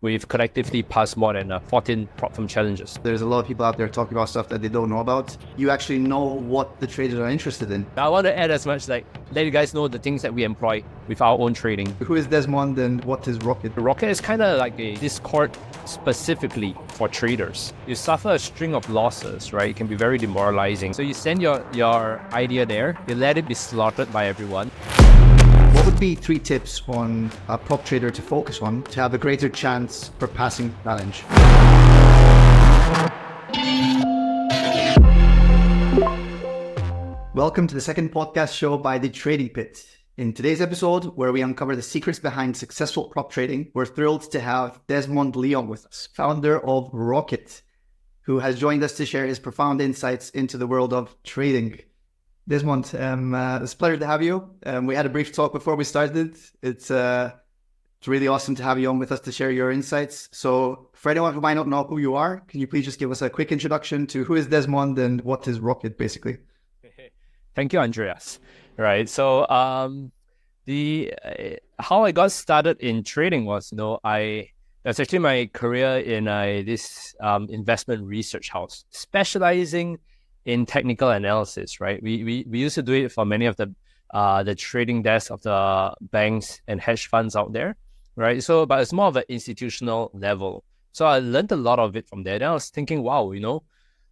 we've collectively passed more than 14 prop firm challenges. There's a lot of people out there talking about stuff that they don't know about. You actually know what the traders are interested in. I want to add as much let you guys know the things that we employ with our own trading. Who is Desmond and what is Rocket? Rocket is kind of like a Discord specifically for traders. You suffer a string of losses, right? It can be very demoralizing. So you send your idea there, you let it be slaughtered by everyone. What would be 3 tips on a prop trader to focus on to have a greater chance for passing the challenge? Welcome to the second podcast show by The Trading Pit. In today's episode, where we uncover the secrets behind successful prop trading, we're thrilled to have Desmond Leong with us, founder of Rocket, who has joined us to share his profound insights into the world of trading. Desmond, it's a pleasure to have you. We had a brief talk before we started. It's really awesome to have you on with us to share your insights. So for anyone who might not know who you are, can you please just give us a quick introduction to who is Desmond and what is Rocket, basically? Thank you, Andreas. Right. So how I got started in trading was, that's actually my career in this investment research house, specializing in technical analysis. Right. We used to do it for many of the trading desks of the banks and hedge funds out there. Right. So, but it's more of an institutional level. So I learned a lot of it from there. Then I was thinking, wow,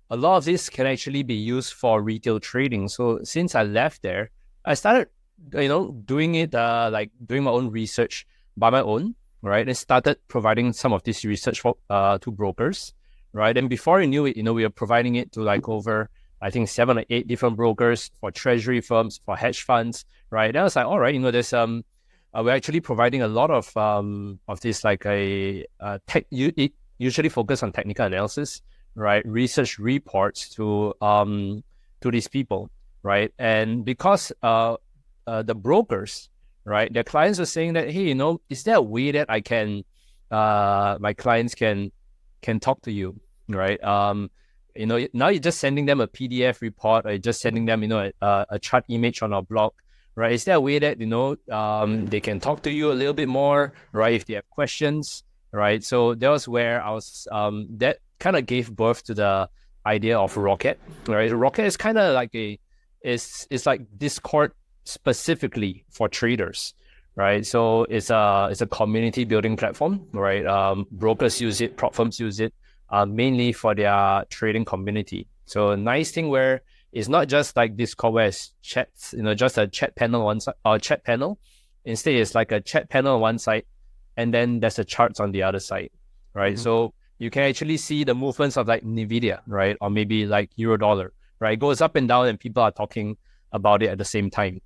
a lot of this can actually be used for retail trading. So since I left there, I started, doing it, doing my own research by my own, right? And started providing some of this research for to brokers, right? And before I knew it, we were providing it to like over, I think 7 or 8 different brokers for treasury firms, for hedge funds, right? And I was like, all right, there's we're actually providing a lot of this like it usually focus on technical analysis, right? Research reports to these people, right? And because the brokers, right, their clients were saying that, hey, is there a way that I can my clients can talk to you, right? Now you're just sending them a PDF report, or you're just sending them, a chart image on our blog, right? Is there a way that they can talk to you a little bit more, right? If they have questions, right? So that was where I was that kind of gave birth to the idea of Rocket, right? Rocket is kind of like it's like Discord specifically for traders, right? So it's a community building platform, right? Brokers use it, prop firms use it, mainly for their trading community. So a nice thing where it's not just like Discord where it's chats, just a chat panel on one side or chat panel. Instead, it's like a chat panel on one side, and then there's the charts on the other side, right? Mm-hmm. So you can actually see the movements of like Nvidia, right? Or maybe like Euro dollar, right? It goes up and down and people are talking about it at the same time,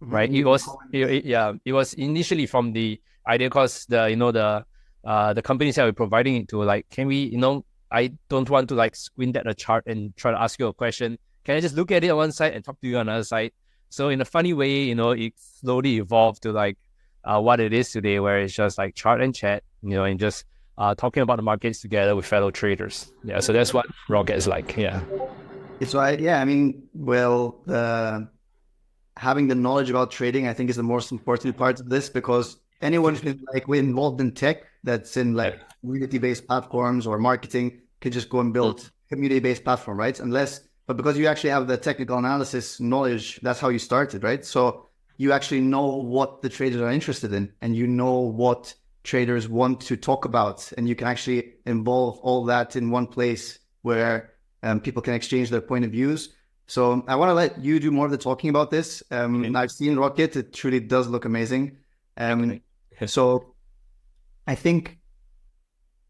right? Mm-hmm. It was initially from the idea because the companies that we're providing it to, like, can we, I don't want to like squint at a chart and try to ask you a question. Can I just look at it on one side and talk to you on the other side? So in a funny way, it slowly evolved to like what it is today, where it's just like chart and chat, and just talking about the markets together with fellow traders. Yeah, so that's what Rocket is like. Yeah. It's right. Yeah, having the knowledge about trading, I think, is the most important part of this, because anyone who's like involved in tech, that's in like community-based platforms or marketing, can just go and build community-based platform, right? But because you actually have the technical analysis knowledge, that's how you started, right? So you actually know what the traders are interested in, and you know what traders want to talk about, and you can actually involve all that in one place where people can exchange their point of views. So I want to let you do more of the talking about this. I've seen Rocket; it truly does look amazing. So I think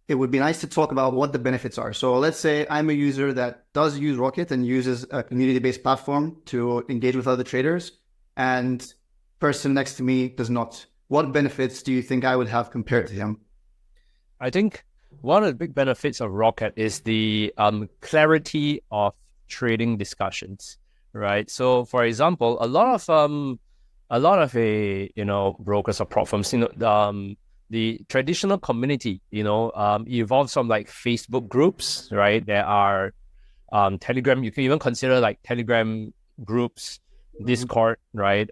it would be nice to talk about what the benefits are. So let's say I'm a user that does use Rocket and uses a community-based platform to engage with other traders, and person next to me does not. What benefits do you think I would have compared to him? I think one of the big benefits of Rocket is the clarity of trading discussions, right? So, for example, a lot of brokers or prop firms, the traditional community, evolves from like Facebook groups, right? There are Telegram. You can even consider like Telegram groups, Discord, right?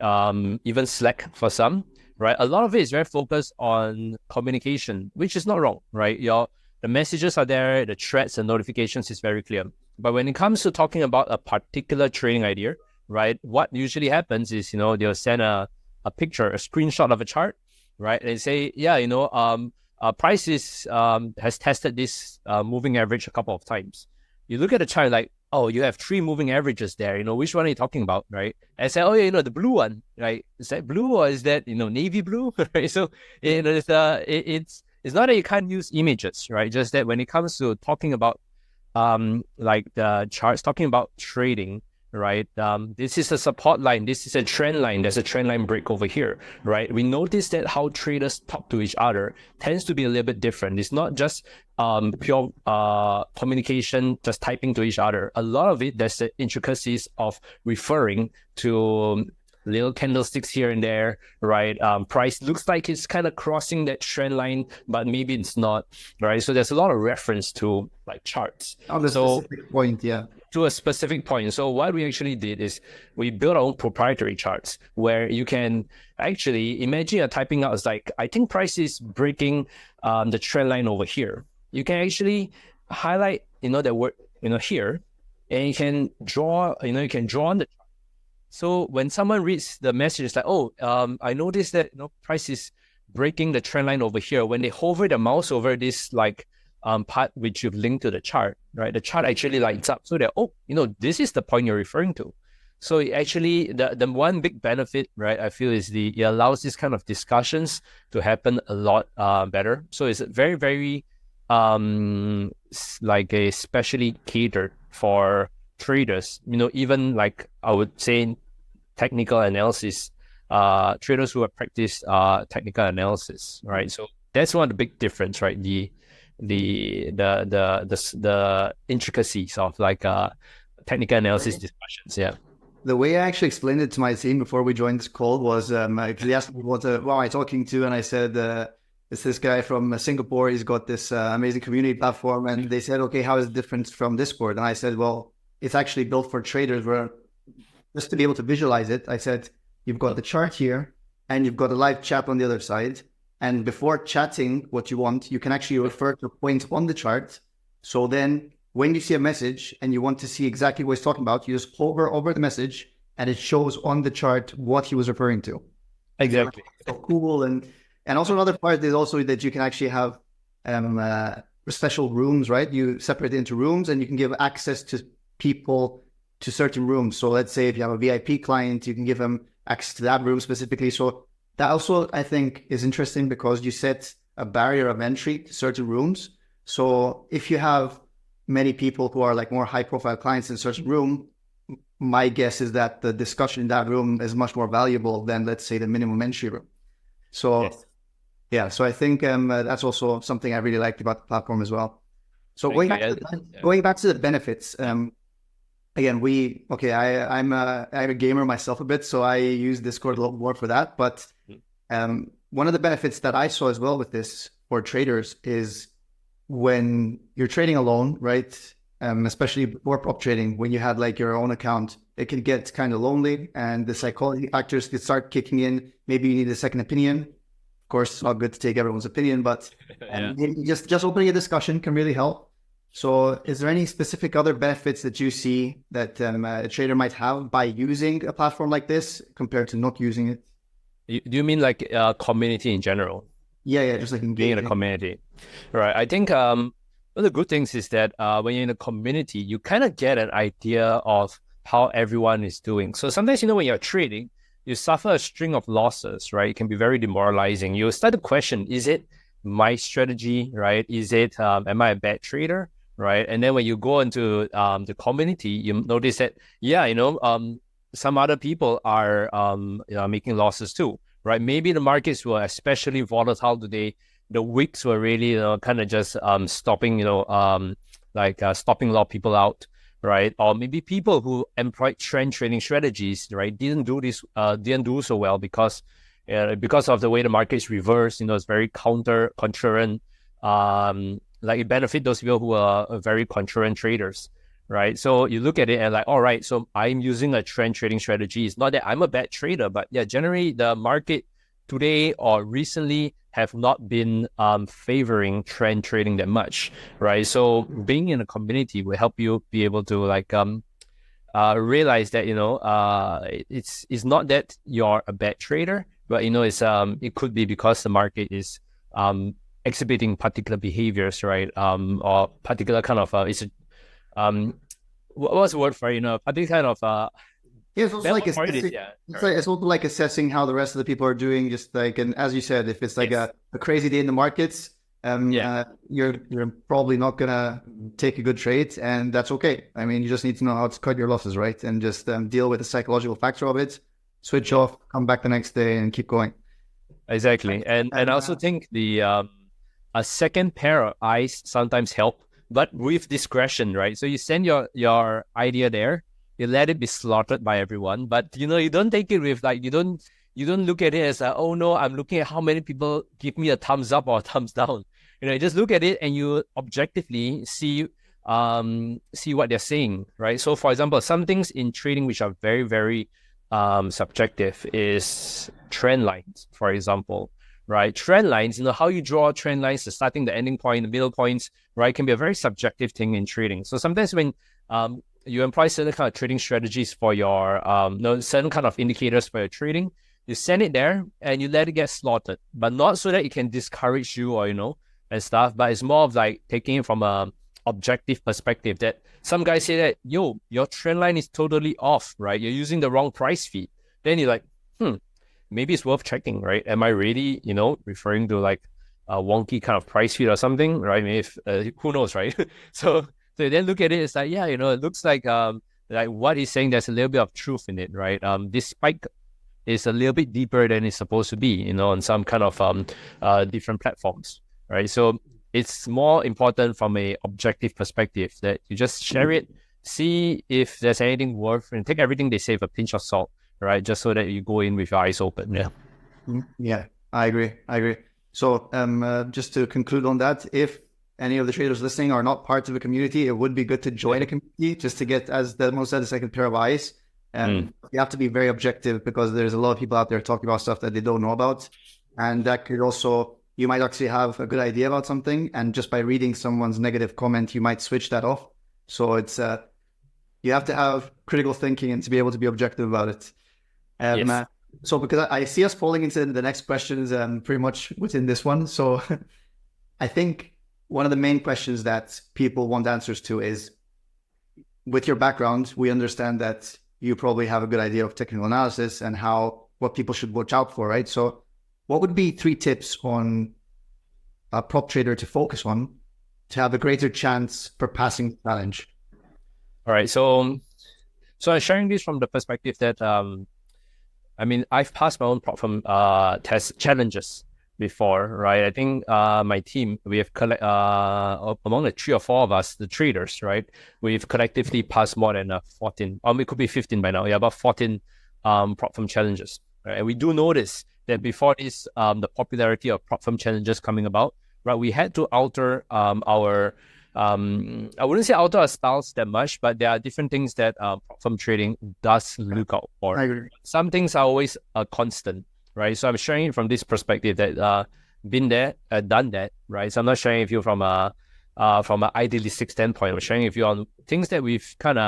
Even Slack for some. right? A lot of it is very focused on communication, which is not wrong, right? The messages are there, the threads and notifications is very clear. But when it comes to talking about a particular trading idea, right, what usually happens is, they'll send a picture, a screenshot of a chart, right? And say, yeah, price has tested this moving average a couple of times. You look at the chart like, oh, you have 3 moving averages there. Which one are you talking about, right? And I say, oh, yeah, the blue one, right? Is that blue or is that, navy blue, right? So, it's not that you can't use images, right? Just that when it comes to talking about like the charts, talking about trading, right? This is a support line. This is a trend line. There's a trend line break over here, right? We notice that how traders talk to each other tends to be a little bit different. It's not just pure communication, just typing to each other. A lot of it, there's the intricacies of referring to little candlesticks here and there, right? Price looks like it's kind of crossing that trend line, but maybe it's not, right? So there's a lot of reference to like charts. On the specific point, yeah. To a specific point. So what we actually did is we built our own proprietary charts where you can actually imagine you're typing out, it's like, I think price is breaking the trend line over here. You can actually highlight, that word, here, and you can draw, on the chart. So when someone reads the message, it's like, oh, I noticed that price is breaking the trend line over here. When they hover the mouse over this like part which you've linked to the chart, right? The chart actually lights up so that, oh, this is the point you're referring to. So it actually, the one big benefit, right, I feel is it allows this kind of discussions to happen a lot better. So it's very, very like a specially catered for traders, even like I would say technical analysis, traders who have practiced technical analysis, right? So that's one of the big difference, right? The intricacies of like technical analysis discussions. Yeah. The way I actually explained it to my team before we joined this call was because they asked me who am I talking to, and I said it's this guy from Singapore. He's got this amazing community platform, and they said, okay, how is it different from Discord? And I said, well, it's actually built for traders where just to be able to visualize it, I said, you've got the chart here and you've got a live chat on the other side. And before chatting what you want, you can actually refer to a point on the chart. So then when you see a message and you want to see exactly what he's talking about, you just hover over the message and it shows on the chart what he was referring to. Exactly. So cool. And also another part is also that you can actually have special rooms, right? You separate it into rooms and you can give access to people to certain rooms. So let's say if you have a VIP client, you can give them access to that room specifically. So that also, I think, is interesting because you set a barrier of entry to certain rooms. So if you have many people who are like more high profile clients in a certain room, my guess is that the discussion in that room is much more valuable than, let's say, the minimum entry room. So yes. Yeah, so I think that's also something I really liked about the platform as well. So going back to the benefits, again, I'm a gamer myself a bit, so I use Discord a lot more for that. But one of the benefits that I saw as well with this for traders is when you're trading alone, right? Especially before prop trading, when you had like your own account, it can get kind of lonely and the psychology factors could start kicking in. Maybe you need a second opinion. Of course, it's not good to take everyone's opinion, but maybe just opening a discussion can really help. So is there any specific other benefits that you see that a trader might have by using a platform like this compared to not using it? Do you mean like community in general? Yeah, just like being in a community. Right. I think one of the good things is that when you're in a community, you kind of get an idea of how everyone is doing. So sometimes, when you're trading, you suffer a string of losses, right? It can be very demoralizing. You start to question, is it my strategy, right? Is it, am I a bad trader, right? And then when you go into the community, you notice that, some other people are making losses too, right? Maybe the markets were especially volatile today. The wicks were really, kind of just stopping, stopping a lot of people out, right? Or maybe people who employed trend trading strategies, right, didn't do so well because of the way the market's reversed. It's very contrarian. It benefit those people who are very contrarian traders, right? So you look at it and like, all right, so I'm using a trend trading strategy. It's not that I'm a bad trader, but yeah, generally the market today or recently have not been favoring trend trading that much, right? So being in a community will help you be able to like realize that it's not that you're a bad trader, but it's it could be because the market is exhibiting particular behaviors, right? Or particular kind of it's a what's the word for it? Particular kind of Yeah, it's also that like word for it is assessing. yeah, It's correct. like it's also like assessing how the rest of the people are doing. Just like, and as you said, if it's like Yes. a crazy day in the markets, Yeah. you're probably not gonna take a good trade, and that's okay. I mean, you just need to know how to cut your losses, right? And just deal with the psychological factor of it. Switch Yeah. off, come back the next day, and keep going. Exactly. And I And also think the a second pair of eyes sometimes help, but with discretion, right? So you send your idea there, you let it be slaughtered by everyone, but you don't take it with like you don't look at it as oh no, I'm looking at how many people give me a thumbs up or a thumbs down. You just look at it and you objectively see what they're saying, right? So for example, some things in trading which are very, very subjective is trend lines, for example, right? Trend lines, how you draw trend lines, the starting, the ending point, the middle points, right, can be a very subjective thing in trading. So sometimes when you employ certain kind of trading strategies for your, certain kind of indicators for your trading, you send it there and you let it get slaughtered, but not so that it can discourage you or, and stuff, but it's more of like taking it from a objective perspective that some guys say that, your trend line is totally off, right? You're using the wrong price feed. Then you're like, maybe it's worth checking, right? Am I really, referring to like a wonky kind of price feed or something, right? Maybe if, who knows, right? So you then look at it, it's like, yeah, it looks like what he's saying, there's a little bit of truth in it, right? This spike is a little bit deeper than it's supposed to be, on some kind of different platforms, right? So it's more important from a objective perspective that you just share it, see if there's anything worth, and take everything they say with a pinch of salt, right? Just so that you go in with your eyes open. Yeah. yeah, I agree. I agree. So, just to conclude on that, if any of the traders listening are not part of a community, it would be good to join a community just to get, as Desmond said, a second pair of eyes. You have to be very objective because there's a lot of people out there talking about stuff that they don't know about. And that could also, you might actually have a good idea about something. And just by reading someone's negative comment, you might switch that off. So it's, you have to have critical thinking and to be able to be objective about it. Yes. So because I see us falling into the next questions pretty much within this one. So I think one of the main questions that people want answers to is, with your background, we understand that you probably have a good idea of technical analysis and what people should watch out for, right? So what would be 3 tips on a prop trader to focus on to have a greater chance for passing the challenge? All right. So I'm sharing this from the perspective that I've passed my own problem test challenges before, right? I think my team, we have among the 3 or 4 of us, the traders, right? We've collectively passed more than 14, it could be 15 by now. Yeah, about 14 prop firm challenges. Right? And we do notice that before this, the popularity of prop firm challenges coming about, right? We had to alter our I wouldn't say alter our styles that much, but there are different things that prop firm trading does look out for. I agree. Some things are always a constant, right? So I'm sharing it from this perspective that been there, done that, right? So I'm not sharing with you from an idealistic standpoint. I'm sharing with you on things that we've kind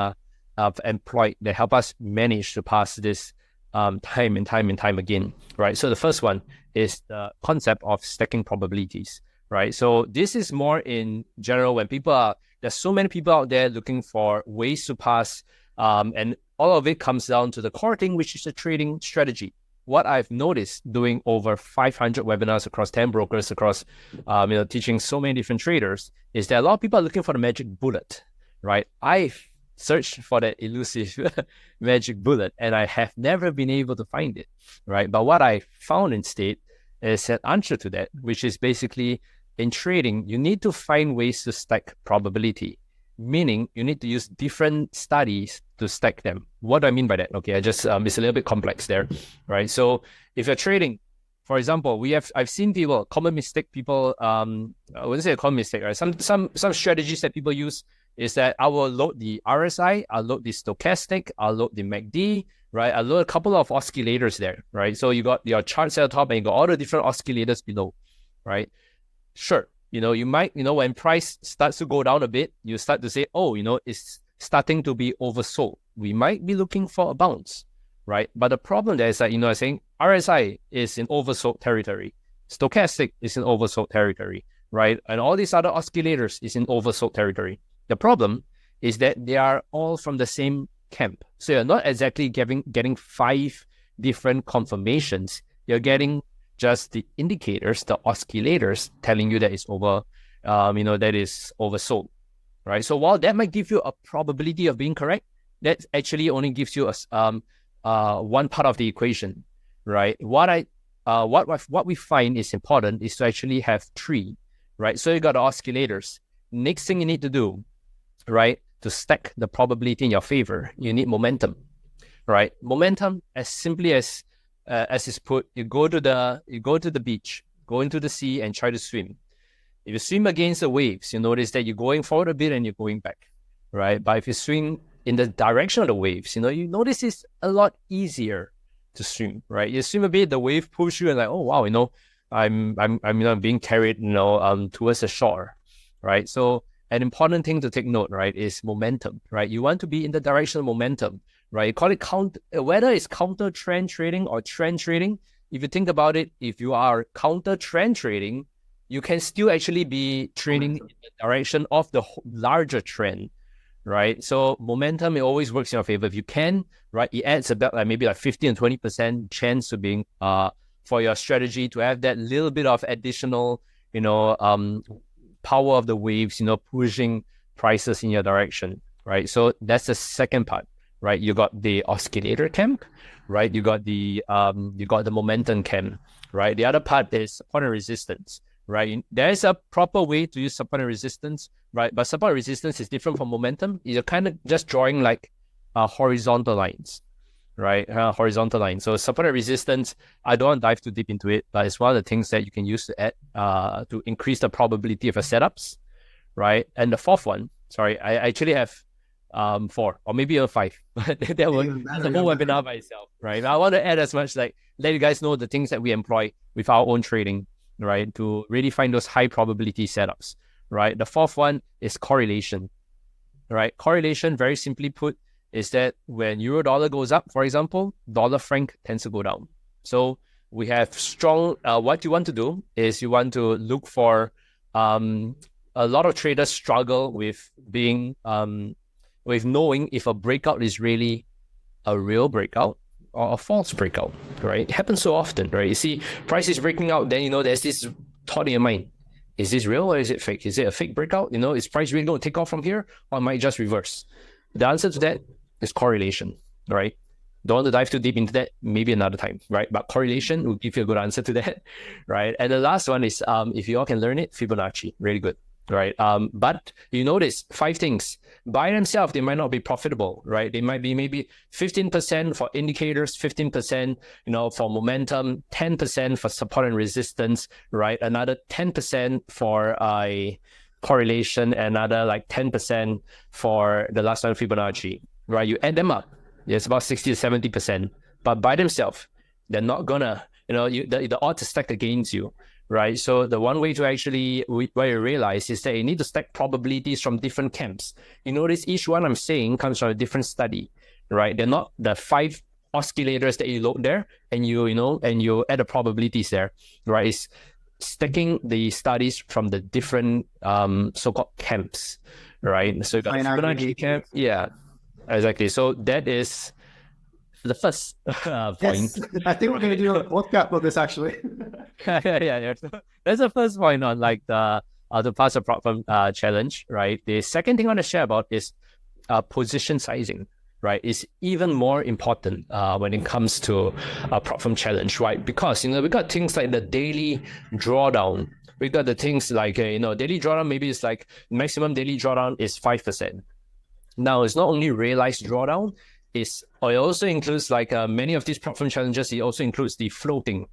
of employed that help us manage to pass this time and time again, right? So the first one is the concept of stacking probabilities, right? So this is more in general when there's so many people out there looking for ways to pass, and all of it comes down to the core thing, which is the trading strategy. What I've noticed doing over 500 webinars across 10 brokers, across teaching so many different traders, is that a lot of people are looking for the magic bullet, right? I've searched for that elusive magic bullet, and I have never been able to find it, right? But what I found instead is an answer to that, which is basically in trading, you need to find ways to stack probability, meaning you need to use different studies to stack them. What do I mean by that? Okay, it's a little bit complex there, right? So if you're trading, for example, I've seen common mistake people, I wouldn't say a common mistake, right? Some strategies that people use is that I will load the RSI, I'll load the stochastic, I'll load the MACD, right? I'll load a couple of oscillators there, right? So you got your charts at the top and you got all the different oscillators below, right? Sure, you might, when price starts to go down a bit, you start to say, oh, it's starting to be oversold. We might be looking for a bounce, right? But the problem there is that, I'm saying RSI is in oversold territory. Stochastic is in oversold territory, right? And all these other oscillators is in oversold territory. The problem is that they are all from the same camp. So you're not exactly getting 5 different confirmations. You're getting just the indicators, the oscillators telling you that it's that is oversold, right? So while that might give you a probability of being correct, that actually only gives you one part of the equation, right? What we find is important is to actually have 3, right? So you got the oscillators. Next thing you need to do, right, to stack the probability in your favor, you need momentum, right? Momentum, as simply as is put, you go to the beach, go into the sea and try to swim. If you swim against the waves, you notice that you're going forward a bit and you're going back, right? But if you swim in the direction of the waves, you notice it's a lot easier to swim, right? You swim a bit, the wave pulls you and like, oh wow, I'm being carried, towards the shore, right? So an important thing to take note, right, is momentum, right? You want to be in the direction of momentum, right? You call it whether it's counter trend trading or trend trading. If you think about it, if you are counter trend trading, you can still actually be trading in the direction of the larger trend, right? So momentum, it always works in your favor. If you can, right, it adds about maybe 15 and 20% chance to being for your strategy to have that little bit of additional, power of the waves, pushing prices in your direction, right? So that's the second part, right? You got the oscillator camp, right? You got the momentum camp, right? The other part is support and resistance, right? There is a proper way to use support and resistance, right? But support and resistance is different from momentum. You're kind of just drawing horizontal lines, right? Horizontal lines. So support and resistance, I don't want to dive too deep into it, but it's one of the things that you can use to add to increase the probability of your setups, right? And the fourth one, sorry, I actually have 4 or maybe even 5. That's a whole webinar by itself, right? I want to add as much let you guys know the things that we employ with our own trading, right? To really find those high probability setups, right? The fourth one is correlation, right? Correlation, very simply put, is that when euro dollar goes up, for example, dollar franc tends to go down. So we have strong, what you want to do is you want to look for, a lot of traders struggle with with knowing if a breakout is really a real breakout or a false breakout, right? It happens so often, right? You see price is breaking out, then, there's this thought in your mind. Is this real or is it fake? Is it a fake breakout? Is price really going to take off from here or it might just reverse? The answer to that is correlation, right? Don't want to dive too deep into that, maybe another time, right? But correlation will give you a good answer to that, right? And the last one is, if you all can learn it, Fibonacci, really good, right? But you notice 5 things. By themselves, they might not be profitable, right? They might be maybe 15% for indicators, 15%, for momentum, 10% for support and resistance, right? Another 10% for correlation, another 10% for the last one, Fibonacci, right? You add them up, it's about 60 to 70%. But by themselves, they're not gonna, the odds are stacked against you, right? So the one way to actually, where you realize is that you need to stack probabilities from different camps. You notice each one I'm saying comes from a different study, right? They're not the 5 oscillators that you load there and you add the probabilities there, right? It's stacking the studies from the different so-called camps, right? So you got Fibonacci camp, yeah, exactly. So that is the first point. Yes, I think we're going to do a podcast with this actually. yeah. So that's the first point on the pass a prop firm challenge, right? The second thing I want to share about is position sizing, right? It's even more important when it comes to a prop firm challenge, right? Because we got things like the daily drawdown. We got the things like daily drawdown. Maybe it's maximum daily drawdown is 5%. Now it's not only realized drawdown. It also includes many of these prop firm challenges. It also includes the floating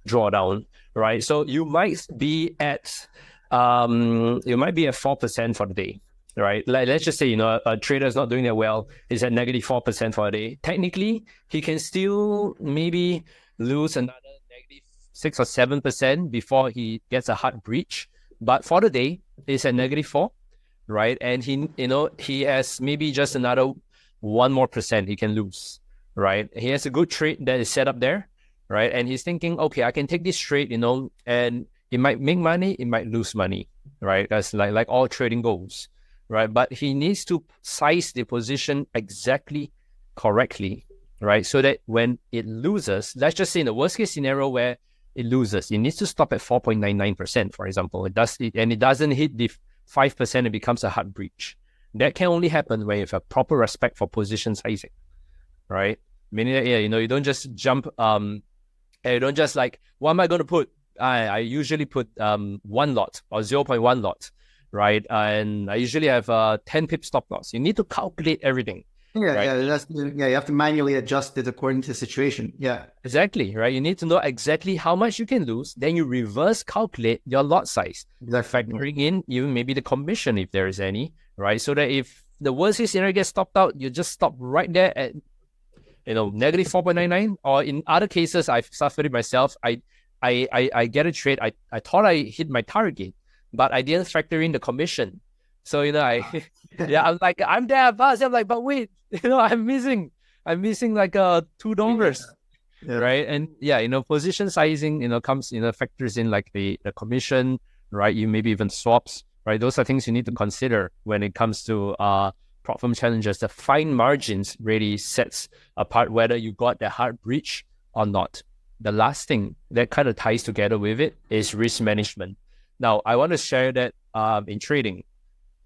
drawdown, right? So you might be at 4% for the day, right? Like, let's just say, a trader is not doing that well, is at negative 4% for a day. Technically, he can still maybe lose another negative 6 or 7% before he gets a hard breach. But for the day, it's at negative 4, right? And he has maybe just another 1% more he can lose, right? He has a good trade that is set up there, right? And he's thinking, okay, I can take this trade, and it might make money, it might lose money, right? That's like all trading goes, right? But he needs to size the position exactly correctly, right? So that when it loses, let's just say in the worst case scenario where it loses, it needs to stop at 4.99%, for example. It doesn't hit the 5%, it becomes a hard breach. That can only happen when you have a proper respect for position sizing, right? Meaning that, you don't just jump, and you don't just like, what am I going to put? I usually put 1 lot or 0.1 lot, right? And I usually have 10 pip stop loss. You need to calculate everything. Yeah, right? You have to manually adjust it according to the situation. Yeah, exactly, right? You need to know exactly how much you can lose. Then you reverse calculate your lot size, factoring in even maybe the commission if there is any, right? So that if the worst case scenario gets stopped out, you just stop right there at negative 4.99. Or in other cases, I've suffered it myself. I get a trade. I thought I hit my target, but I didn't factor in the commission. So I'm like, I'm there, boss. I'm like, but wait, I'm missing like $2. Yeah. Right? And position sizing, comes, factors in like the commission, right? You maybe even swaps, right? Those are things you need to consider when it comes to prop firm challenges. The fine margins really sets apart whether you got the hard breach or not. The last thing that kind of ties together with it is risk management. Now, I want to share that in trading,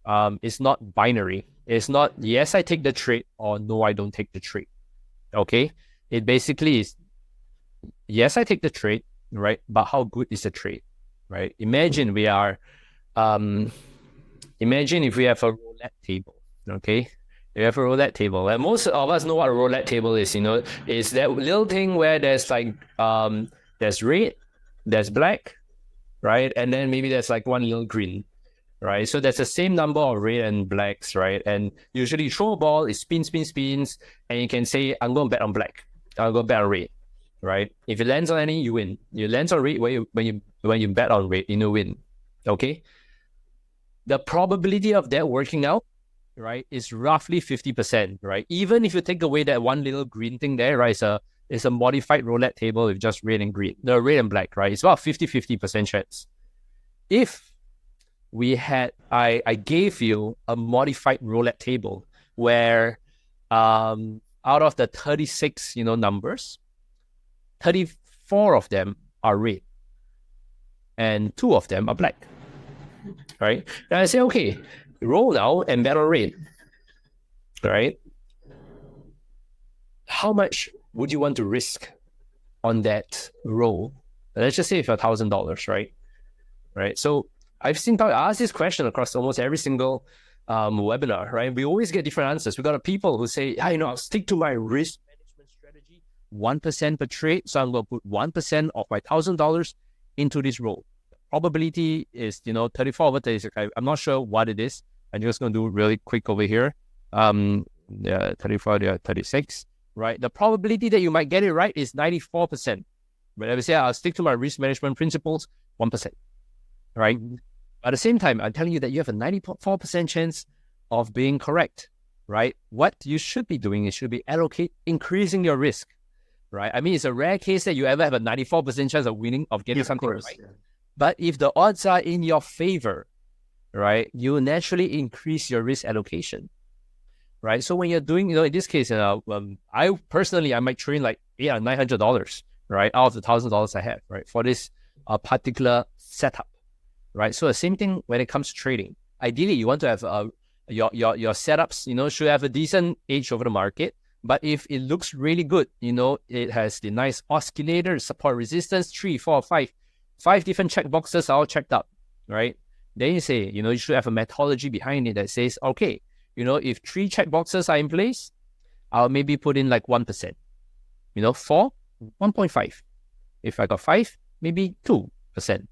it's not binary. It's not yes, I take the trade, or no, I don't take the trade. Okay? It basically is yes, I take the trade, right? But how good is the trade, right? Imagine if we have a roulette table, okay? We have a roulette table, and most of us know what a roulette table is. It's that little thing where there's like there's red, there's black, right? And then maybe there's like one little green, right? So that's the same number of red and blacks, right? And usually you throw a ball, it spins, and you can say, I'm going to bet on black, I'm going to bet on red, right? If it lands on any, you win. You land on red when you bet on red, you win. Okay. The probability of that working out, right, is roughly 50%, right? Even if you take away that one little green thing there, right, it's a modified roulette table with just red and green, no, red and black, right? It's about 50% chance. If I gave you a modified roulette table where out of the 36, numbers, 34 of them are red and 2 of them are black, right? And I say, okay, roll now and bet on red, right? How much would you want to risk on that roll? Let's just say for $1,000, right? Right. So I've seen people ask this question across almost every single webinar, right? We always get different answers. We got people who say, I'll stick to my risk management strategy, 1% per trade. So I'm going to put 1% of my $1,000 into this roll. Probability is, 34 over 36. I'm not sure what it is. I'm just going to do really quick over here. 34, 36, right? The probability that you might get it right is 94%. But if I say I'll stick to my risk management principles, 1%. Right? At the same time, I'm telling you that you have a 94% chance of being correct, right? What you should be doing is increasing your risk, right? I mean, it's a rare case that you ever have a 94% chance of winning, of getting something right. Yeah. But if the odds are in your favor, right, you naturally increase your risk allocation, right? So when you're doing, in this case, I might trade like $800 or $900, right, out of the $1,000 I have, right, for this particular setup. Right. So the same thing when it comes to trading. Ideally, you want to have your setups, should have a decent edge over the market. But if it looks really good, it has the nice oscillator, support resistance, 3, 4, 5 different check boxes are all checked out, right? Then you say, you should have a methodology behind it that says, okay, if 3 check boxes are in place, I'll maybe put in like 1%. 4, 1.5. If I got 5, maybe 2%,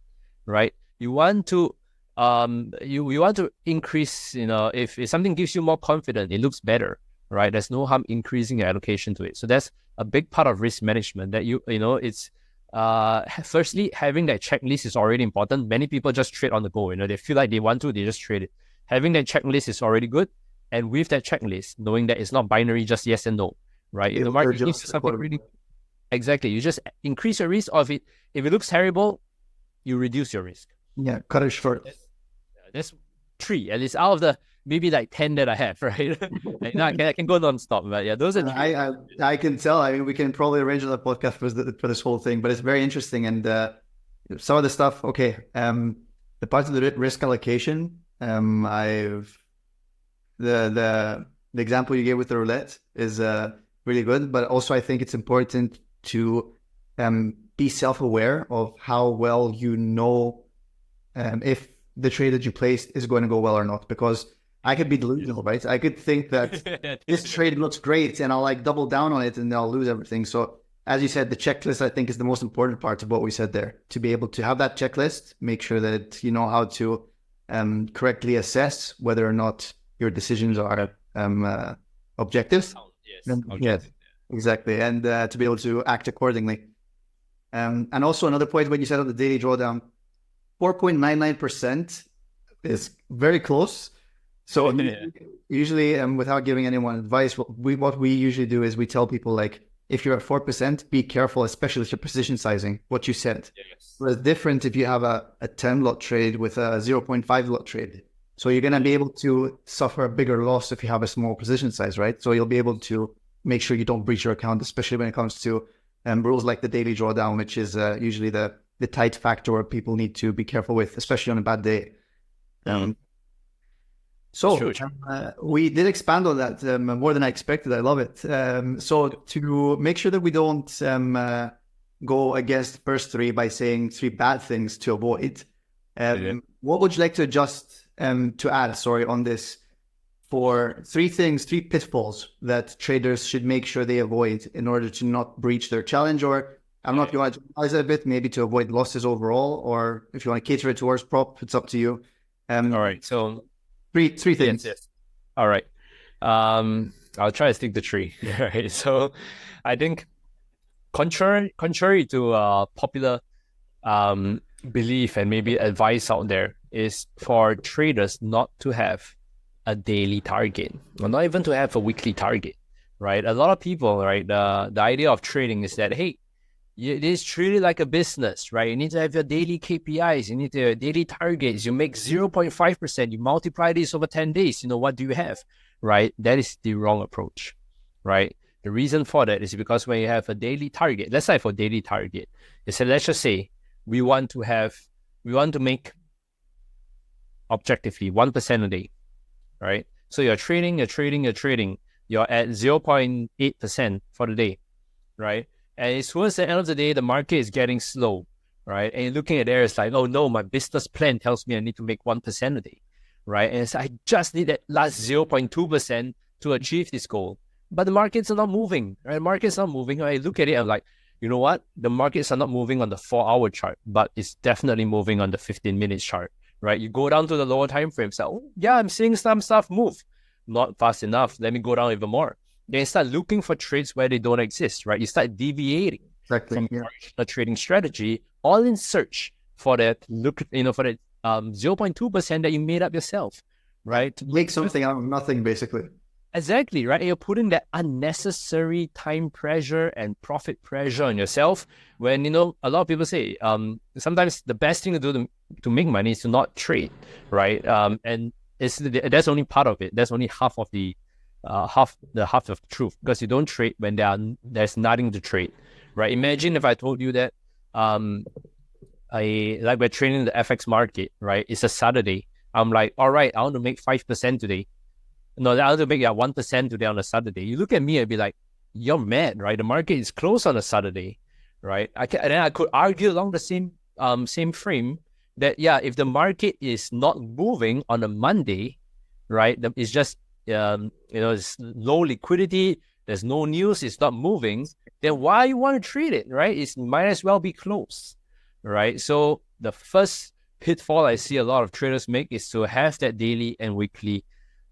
right? You want to you want to increase, if something gives you more confidence, it looks better, right? There's no harm increasing your allocation to it. So that's a big part of risk management that it's firstly, having that checklist is already important. Many people just trade on the go, they feel like they want to, they just trade it. Having that checklist is already good. And with that checklist, knowing that it's not binary, just yes and no, right? If the market gives you something really, exactly, you just increase your risk of it. If it looks terrible, you reduce your risk. Yeah, cut it short. That's 3, at least out of the maybe like 10 that I have, right? I can go non-stop, but yeah, those are 3. I can tell. I mean, we can probably arrange another podcast for this whole thing, but it's very interesting. And some of the stuff, okay, the parts of the risk allocation, the example you gave with the roulette is really good, but also I think it's important to be self-aware of how well if the trade that you placed is going to go well or not, because I could be delusional, right? I could think that this trade looks great and I'll like double down on it and I'll lose everything. So as you said, the checklist, I think, is the most important part of what we said there. To be able to have that checklist, make sure that you know how to correctly assess whether or not your decisions are objectives. Yes, exactly. And to be able to act accordingly. And also another point, when you said on the daily drawdown, 4.99% is very close. So usually, without giving anyone advice, what we usually do is we tell people, like, if you're at 4%, be careful, especially with your position sizing, what you said. Yes. But it's different if you have a 10 lot trade with a 0.5 lot trade. So you're going to be able to suffer a bigger loss if you have a small position size, right? So you'll be able to make sure you don't breach your account, especially when it comes to rules like the daily drawdown, which is usually the tight factor where people need to be careful with, especially on a bad day. We did expand on that more than I expected. I love it. So to make sure that we don't go against the first 3 by saying 3 bad things to avoid, what would you like to adjust to add, on this, for 3 pitfalls that traders should make sure they avoid in order to not breach their challenge? Or I don't know if you want to analyze it a bit, maybe to avoid losses overall, or if you want to cater it towards prop, it's up to you. All right. So 3 things. Yes. All right. I'll try to stick to 3. All right. So I think contrary to popular belief and maybe advice out there, is for traders not to have a daily target, or not even to have a weekly target, right? A lot of people, right, the idea of trading is that, hey, it is treated like a business, right? You need to have your daily KPIs, you need to have daily targets, you make 0.5%, you multiply this over 10 days, what do you have, right? That is the wrong approach, right? The reason for that is because when you have a daily target, let's say for daily target, let's just say we want to make objectively 1% a day, right? So you're trading, you're at 0.8% for the day, right? And it's towards the end of the day, the market is getting slow, right? And you're looking at there, it's like, oh no, my business plan tells me I need to make 1% a day, right? And it's, I just need that last 0.2% to achieve this goal. But the markets are not moving, right? The market's not moving. I look at it, I'm like, you know what? The markets are not moving on the 4-hour chart, but it's definitely moving on the 15-minute chart, right? You go down to the lower time frames, like, oh yeah, I'm seeing some stuff move. Not fast enough. Let me go down even more. Then you start looking for trades where they don't exist, right? You start deviating from a trading strategy, all in search for that for that 0.2% that you made up yourself, right? To make something out of nothing, basically. Exactly, right? And you're putting that unnecessary time pressure and profit pressure on yourself when, a lot of people say, sometimes the best thing to do to make money is to not trade, right? And that's only part of it. That's only half of the half of the truth, because you don't trade when there's nothing to trade, right? Imagine if I told you that we're trading the FX market, right? It's a Saturday. I'm like, all right, I want to make 5% today. No, I want to make 1% today on a Saturday. You look at me and be like, you're mad, right? The market is closed on a Saturday, right? And then I could argue along the same frame that, if the market is not moving on a Monday, right? It's just it's low liquidity, there's no news, it's not moving, then why you want to trade it, right? It might as well be closed, right? So the first pitfall I see a lot of traders make is to have that daily and weekly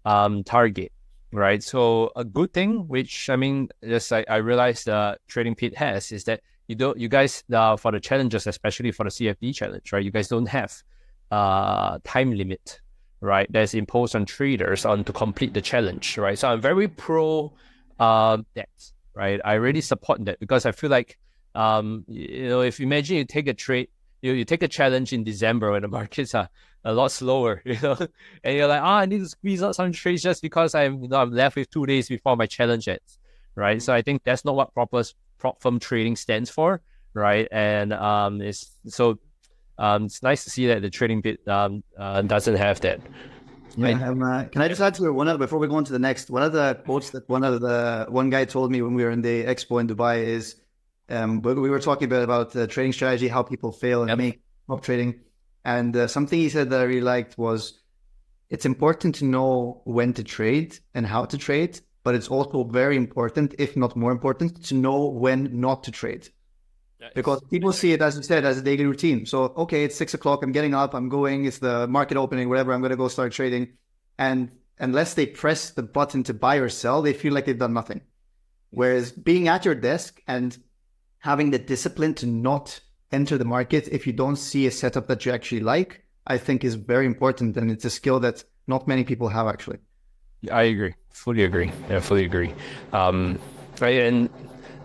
target, right? So a good thing, which I mean, just I realized Trading Pit has, is that you guys for the challenges, especially for the CFD challenge, right? You guys don't have time limit, right? That's imposed on traders on to complete the challenge, right? So I'm very pro that, right? I really support that because I feel like if you imagine you take a trade, you take a challenge in December when the markets are a lot slower, and you're like, I need to squeeze out some trades just because I'm left with 2 days before my challenge ends, right? So I think that's not what prop firm trading stands for, right? And it's nice to see that the Trading Pit doesn't have that. Yeah, can I just add to before we go on to the next, one of the quotes that one guy told me when we were in the expo in Dubai is, we were talking about trading strategy, how people fail and make prop trading. And something he said that I really liked was, it's important to know when to trade and how to trade, but it's also very important, if not more important, to know when not to trade. Because people see it, as you said, as a daily routine. So, okay, it's 6 o'clock, I'm getting up, I'm going, it's the market opening, whatever, I'm going to go start trading. And unless they press the button to buy or sell, they feel like they've done nothing. Whereas being at your desk and having the discipline to not enter the market if you don't see a setup that you actually like, I think is very important. And it's a skill that not many people have, actually. I agree. Fully agree. Yeah, fully agree. Right. And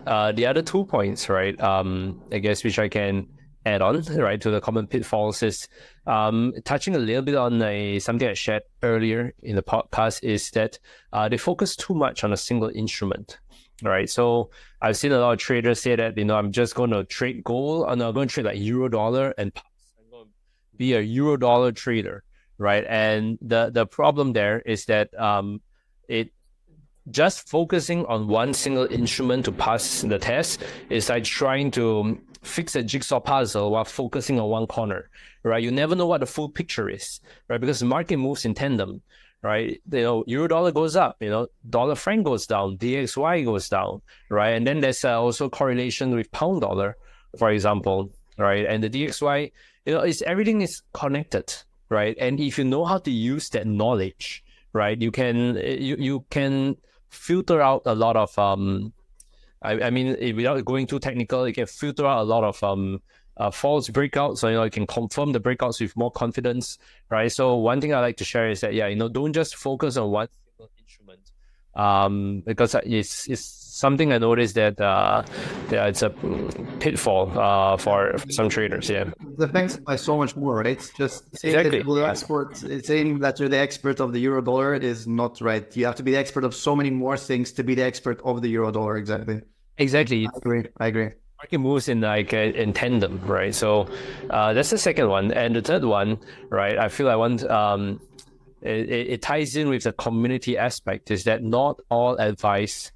the other 2 points, right, I guess, which I can add on, right, to the common pitfalls is touching a little bit on something I shared earlier in the podcast, is that they focus too much on a single instrument, right? So I've seen a lot of traders say that, I'm just going to trade gold, and I'm going to trade like euro dollar and pass. I'm going to be a euro dollar trader, right? And the problem there is that it just focusing on one single instrument to pass the test is like trying to fix a jigsaw puzzle while focusing on one corner, right? You never know what the full picture is, right? Because the market moves in tandem, right? Euro dollar goes up, dollar franc goes down, DXY goes down, right? And then there's also correlation with pound dollar, for example, right? And the DXY, everything is connected, right? And if you know how to use that knowledge, right, you can filter out a lot of I mean, without going too technical, you can filter out a lot of false breakouts, so you can confirm the breakouts with more confidence, right? So one thing I like to share is that don't just focus on one single instrument, because it's something I noticed that it's a pitfall for some traders. Yeah, the thanks by so much more, right? Just saying exactly. that saying that you're the expert of the euro dollar is not right. You have to be the expert of so many more things to be the expert of the euro dollar. Exactly. I agree. Market moves in in tandem, right? So that's the second one, and the third one, right? I feel I want it ties in with the community aspect, is that not all advice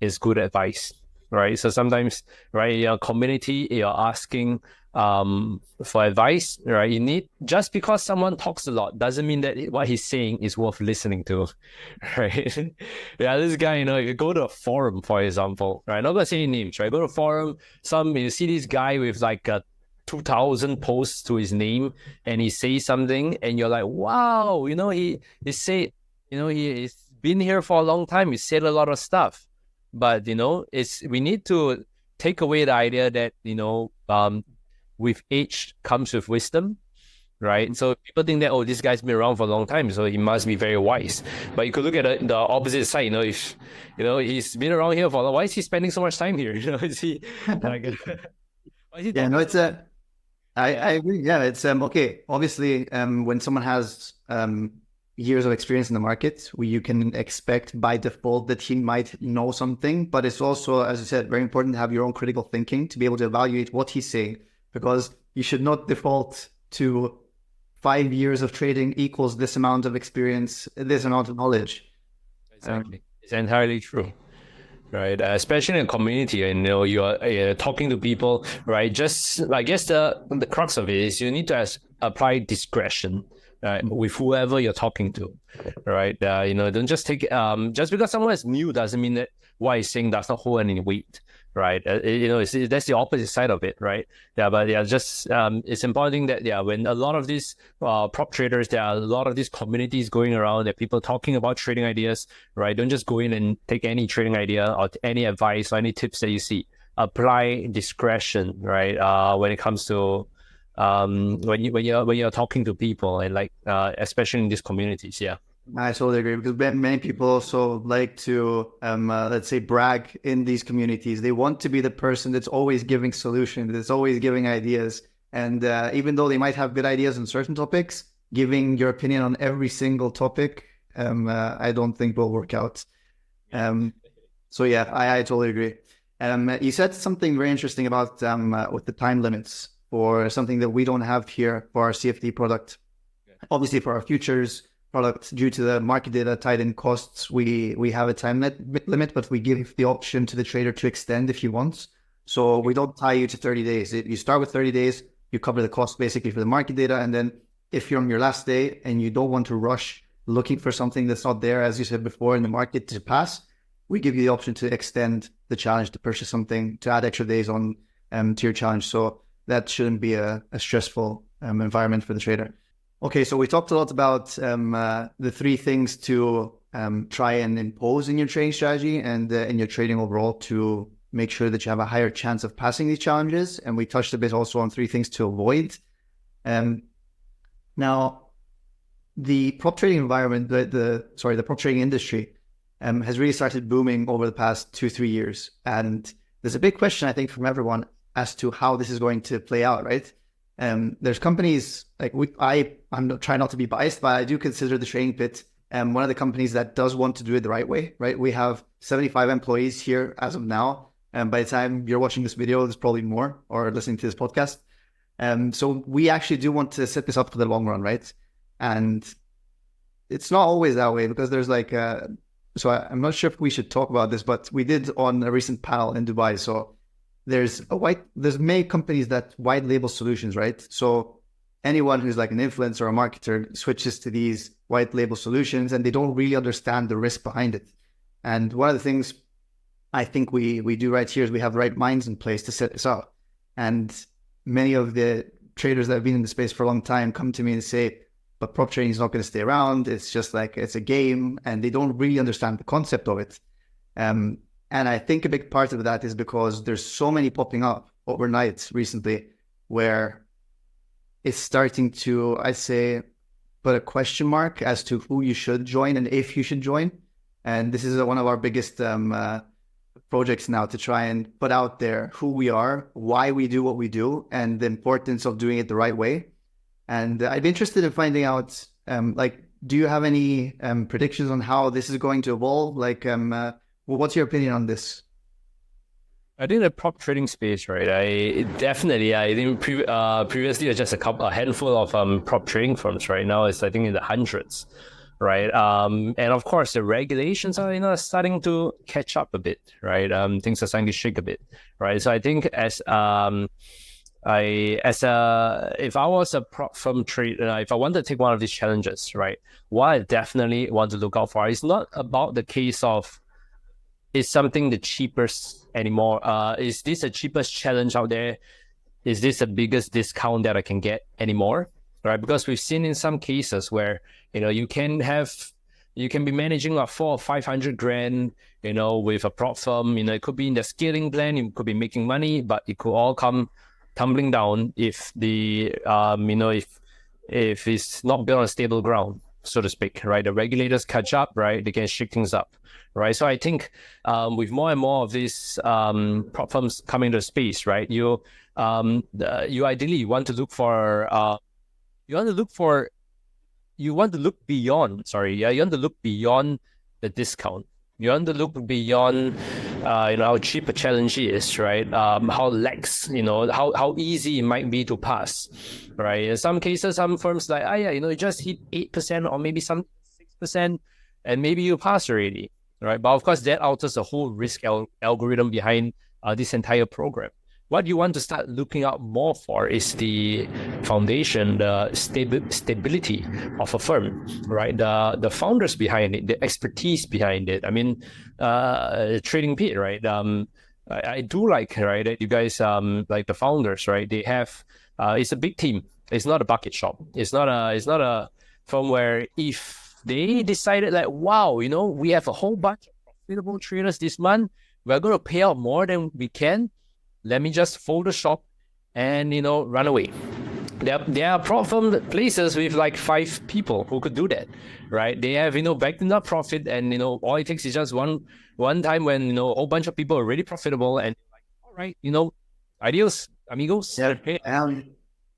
is good advice, right? So sometimes, right, your community, you're asking for advice, right? Just because someone talks a lot doesn't mean that what he's saying is worth listening to, right? Yeah, this guy, you go to a forum, for example, right? Not gonna say any names, right? Go to a forum, you see this guy with like 2,000 posts to his name, and he says something, and you're like, wow, he said, he's been here for a long time. He said a lot of stuff. But we need to take away the idea that with age comes with wisdom, right? So people think that, this guy's been around for a long time, so he must be very wise. But you could look at the opposite side. If he's been around here for a while, why is he spending so much time here? Is he like? Yeah, no, it's I agree. Yeah, it's okay. Obviously, when someone has years of experience in the market, you can expect by default that he might know something, but it's also, as you said, very important to have your own critical thinking to be able to evaluate what he's saying, because you should not default to 5 years of trading equals this amount of experience, this amount of knowledge. Exactly. It's entirely true. Right, especially in a community, and you're talking to people, right? Just, I guess the crux of it is you need to apply discretion, with whoever you're talking to, right? Don't just take just because someone is new doesn't mean that what he's saying does not hold any weight, right? That's the opposite side of it, right? Yeah, but yeah, just it's important that when a lot of these prop traders, there are a lot of these communities going around, there are people talking about trading ideas, right? Don't just go in and take any trading idea or any advice or any tips that you see. Apply discretion, right? When it comes to when you're talking to people and especially in these communities, yeah. I totally agree because many people also like to, let's say, brag in these communities. They want to be the person that's always giving solutions, that's always giving ideas. And even though they might have good ideas on certain topics, giving your opinion on every single topic, I don't think will work out. So yeah, I totally agree. You said something very interesting about with the time limits for something that we don't have here for our CFD product. Obviously, for our futures product, due to the market data tied in costs, we have a time limit, but we give the option to the trader to extend if he wants. So we don't tie you to 30 days. You start with 30 days, you cover the cost basically for the market data. And then if you're on your last day and you don't want to rush looking for something that's not there, as you said before, in the market to pass, we give you the option to extend the challenge, to purchase something, to add extra days on to your challenge. So that shouldn't be a stressful environment for the trader. Okay, so we talked a lot about the three things to try and impose in your trading strategy and in your trading overall to make sure that you have a higher chance of passing these challenges. And we touched a bit also on three things to avoid. Now, the prop trading environment, the prop trading industry has really started booming over the past 2-3 years. And there's a big question, I think, from everyone as to how this is going to play out, right? There's companies like I'm trying not to be biased, but I do consider the Trading Pit one of the companies that does want to do it the right way, right? We have 75 employees here as of now. And by the time you're watching this video, there's probably more, or listening to this podcast. So we actually do want to set this up for the long run, right? And it's not always that way because there's so I'm not sure if we should talk about this, but we did on a recent panel in Dubai. So there's many companies that white label solutions, right? So anyone who's like an influencer or a marketer switches to these white label solutions and they don't really understand the risk behind it. And one of the things I think we do right here is we have the right minds in place to set this up. And many of the traders that have been in the space for a long time come to me and say, but prop trading is not going to stay around. It's just like, it's a game, and they don't really understand the concept of it. And I think a big part of that is because there's so many popping up overnight recently where it's starting to, I'd say, put a question mark as to who you should join and if you should join. And this is one of our biggest projects now, to try and put out there who we are, why we do what we do, and the importance of doing it the right way. And I'd be interested in finding out, do you have any predictions on how this is going to evolve? What's your opinion on this? I think the prop trading space, right? I think previously it was just a handful of prop trading firms. Right now, it's I think in the hundreds, right? And of course, the regulations are starting to catch up a bit, right? Things are starting to shake a bit, right? So I think if I was a prop firm trader, if I wanted to take one of these challenges, right, what I definitely want to look out for is not about the case of is something the cheapest anymore. Is this the cheapest challenge out there? Is this the biggest discount that I can get anymore? Right? Because we've seen in some cases where, you can be managing like 400 or 500 grand, with a prop firm. It could be in the scaling plan, you could be making money, but it could all come tumbling down if the, if it's not built on stable ground, so to speak, right? The regulators catch up, right? They can shake things up, right? So I think with more and more of these prop firms coming to space, right? You ideally want to look for you want to look beyond the discount. You want to look beyond how cheap a challenge is, right? How lax, how easy it might be to pass, right? In some cases, some firms you just hit 8% or maybe some 6%, and maybe you pass already, right? But of course, that alters the whole risk algorithm behind this entire program. What you want to start looking out more for is the foundation, the stability of a firm, right? The founders behind it, the expertise behind it. I mean, Trading Pit, right? I do like, right, that you guys, like the founders, right, they have, it's a big team. It's not a bucket shop. It's not a firm where if they decided like, wow, we have a whole bunch of profitable traders this month, we're going to pay out more than we can. Let me just fold the shop and, run away. There are problem places with like 5 people who could do that, right? They have, backed enough profit, and, all it takes is just one time when, a whole bunch of people are really profitable and like, all right, adios, amigos. Yeah,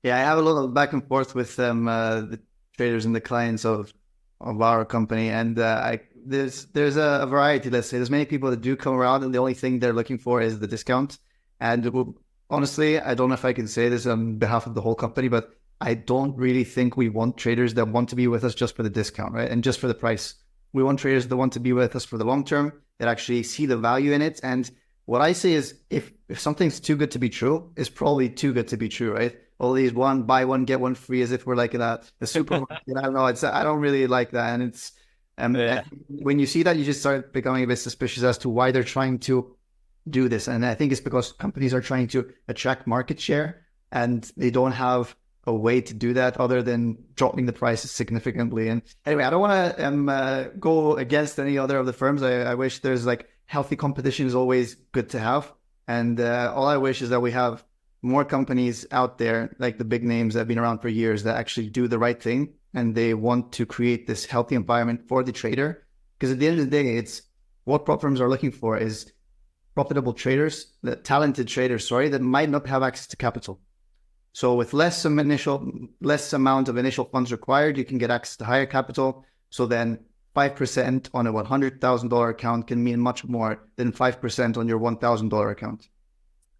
yeah, I have a lot of back and forth with the traders and the clients of our company, and there's a variety. Let's say there's many people that do come around, and the only thing they're looking for is the discount. And honestly, I don't know if I can say this on behalf of the whole company, but I don't really think we want traders that want to be with us just for the discount, right? And just for the price. We want traders that want to be with us for the long term, that actually see the value in it. And what I say is if something's too good to be true, it's probably too good to be true, right? All these buy one, get one free as if we're like in the supermarket. I don't know. I don't really like that. And it's, Yeah. when you see that, you just start becoming a bit suspicious as to why they're trying to do this. And I think it's because companies are trying to attract market share, and they don't have a way to do that other than dropping the prices significantly. And anyway, I don't want to go against any other of the firms. I wish there's like healthy competition is always good to have. And all I wish is that we have more companies out there, like the big names that have been around for years, that actually do the right thing, and they want to create this healthy environment for the trader. Because at the end of the day, it's what prop firms are looking for is profitable traders, the talented traders, that might not have access to capital. So with less amount of initial funds required, you can get access to higher capital. So then 5% on a $100,000 account can mean much more than 5% on your $1,000 account.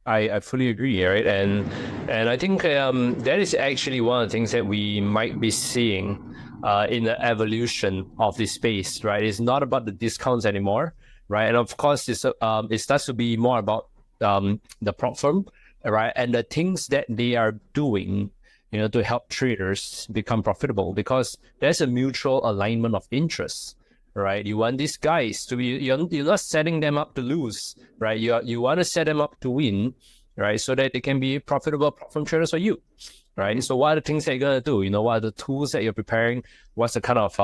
I fully agree, right? And I think that is actually one of the things that we might be seeing in the evolution of this space, right? It's not about the discounts anymore, right? And of course, it starts to be more about the prop firm, right? And the things that they are doing, to help traders become profitable, because there's a mutual alignment of interests. Right, you want these guys to be, you're not setting them up to lose, right? You want to set them up to win, right? So that they can be profitable from traders for you, right? So what are the things that you're gonna do? What are the tools that you're preparing? What's the kind of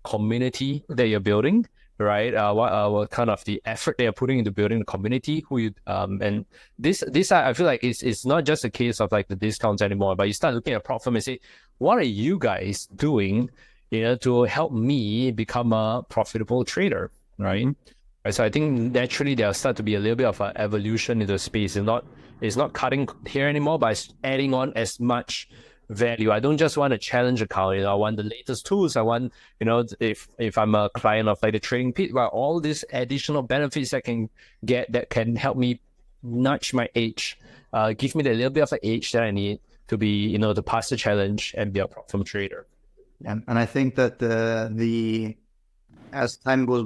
community that you're building, right? What kind of the effort they are putting into building the community? And this I feel like it's not just a case of like the discounts anymore, but you start looking at prop firm and say, what are you guys doing? To help me become a profitable trader, right? So I think naturally there'll start to be a little bit of an evolution into the space. It's not cutting here anymore, but it's adding on as much value. I don't just want a challenge account. I want the latest tools. I want, if I'm a client of like the trading pit, well, all these additional benefits I can get that can help me nudge my edge, give me the little bit of an edge that I need to be, to pass the challenge and be a prop firm trader. And I think that as time goes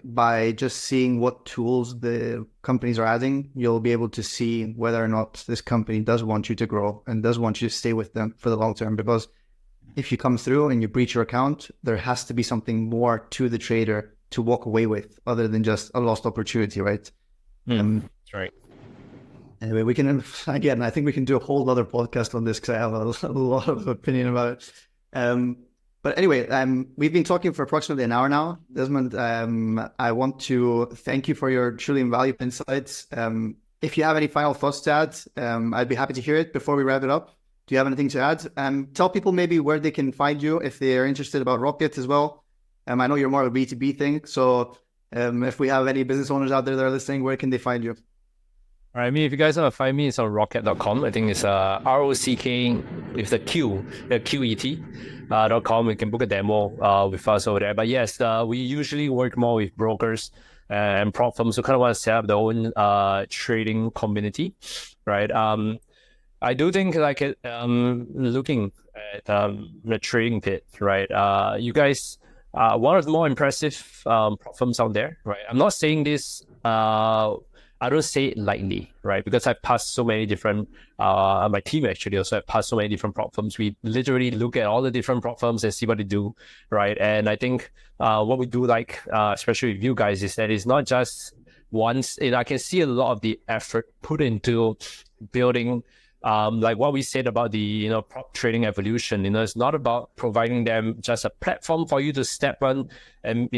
by just seeing what tools the companies are adding, you'll be able to see whether or not this company does want you to grow and does want you to stay with them for the long term. Because if you come through and you breach your account, there has to be something more to the trader to walk away with other than just a lost opportunity, right? That's right. Anyway, I think we can do a whole other podcast on this because I have a lot of opinion about it. But anyway, we've been talking for approximately an hour now. Desmond, I want to thank you for your truly invaluable insights. If you have any final thoughts to add, I'd be happy to hear it before we wrap it up. Do you have anything to add? Tell people maybe where they can find you if they are interested about Rocket as well. I know you're more of a B2B thing. So if we have any business owners out there that are listening, where can they find you? All right, if you guys want to find me, it's on rocket.com. I think it's ROCK with the QET.com. You can book a demo with us over there. But yes, we usually work more with brokers and prop firms who kind of want to set up their own trading community, right? I do think like looking at the trading pit, right? You guys are one of the more impressive prop firms out there, right? I'm not saying this I don't say it lightly, right? Because I've passed so many different, my team actually also have passed so many different prop firms. We literally look at all the different prop firms and see what they do, right? And I think what we do like, especially with you guys, is that it's not just once, I can see a lot of the effort put into building, like what we said about the, prop trading evolution. It's not about providing them just a platform for you to step on and,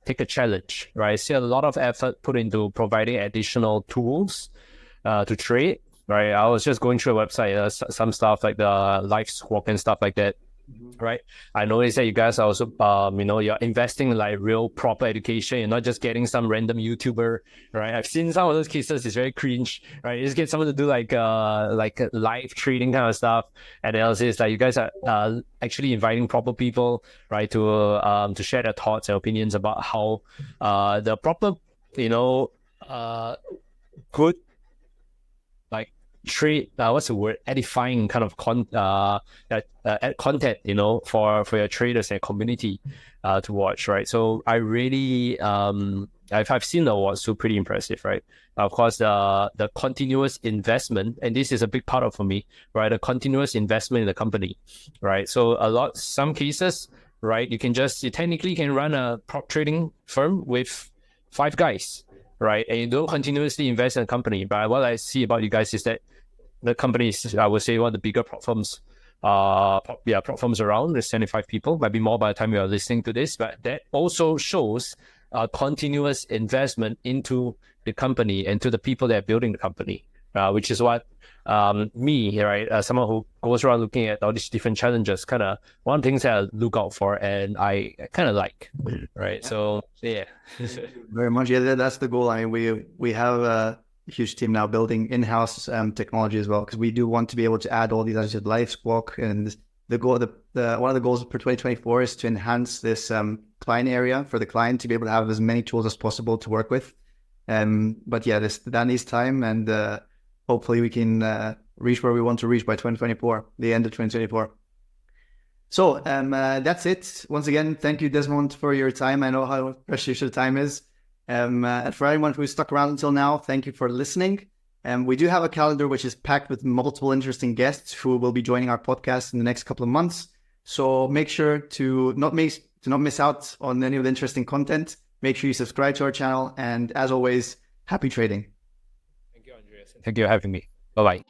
take a challenge, right? I see a lot of effort put into providing additional tools to trade, right? I was just going through a website, some stuff like the live squawk and stuff like that. Right. I noticed that you guys are also, you're investing in like real proper education. You're not just getting some random YouTuber, right? I've seen some of those cases. It's very cringe, right? You just get someone to do like a live trading kind of stuff. And else is like you guys are actually inviting proper people, right, to share their thoughts and opinions about how the proper, good, like trade, what's the word, edifying kind of content, for your traders and community to watch, right? So I really, I've seen the awards, so pretty impressive, right? Of course, the continuous investment, and this is a big part of for me, right? The continuous investment in the company, right? So some cases, right? You technically can run a prop trading firm with 5 guys, right? And you don't continuously invest in a company. But what I see about you guys is that the company is, I would say, one of the bigger prop firms, prop firms around. There's 75 people, might be more by the time you are listening to this, but that also shows continuous investment into the company and to the people that are building the company, which is what me, right, someone who goes around looking at all these different challenges, kind of one of the things that I look out for and I kind of like, right? So yeah. Very much. Yeah, that's the goal. I mean, we have a huge team now building in-house technology as well, because we do want to be able to add all these, as I said, live squawk, and the goal, one of the goals for 2024 is to enhance this client area for the client to be able to have as many tools as possible to work with. But yeah, that needs time, and hopefully we can reach where we want to reach by 2024, the end of 2024. So that's it. Once again, thank you, Desmond, for your time. I know how precious your time is. And for anyone who stuck around until now, thank you for listening. We do have a calendar which is packed with multiple interesting guests who will be joining our podcast in the next couple of months. So make sure to not miss out on any of the interesting content. Make sure you subscribe to our channel. And as always, happy trading. Thank you, Andreas. Thank you for having me. Bye-bye.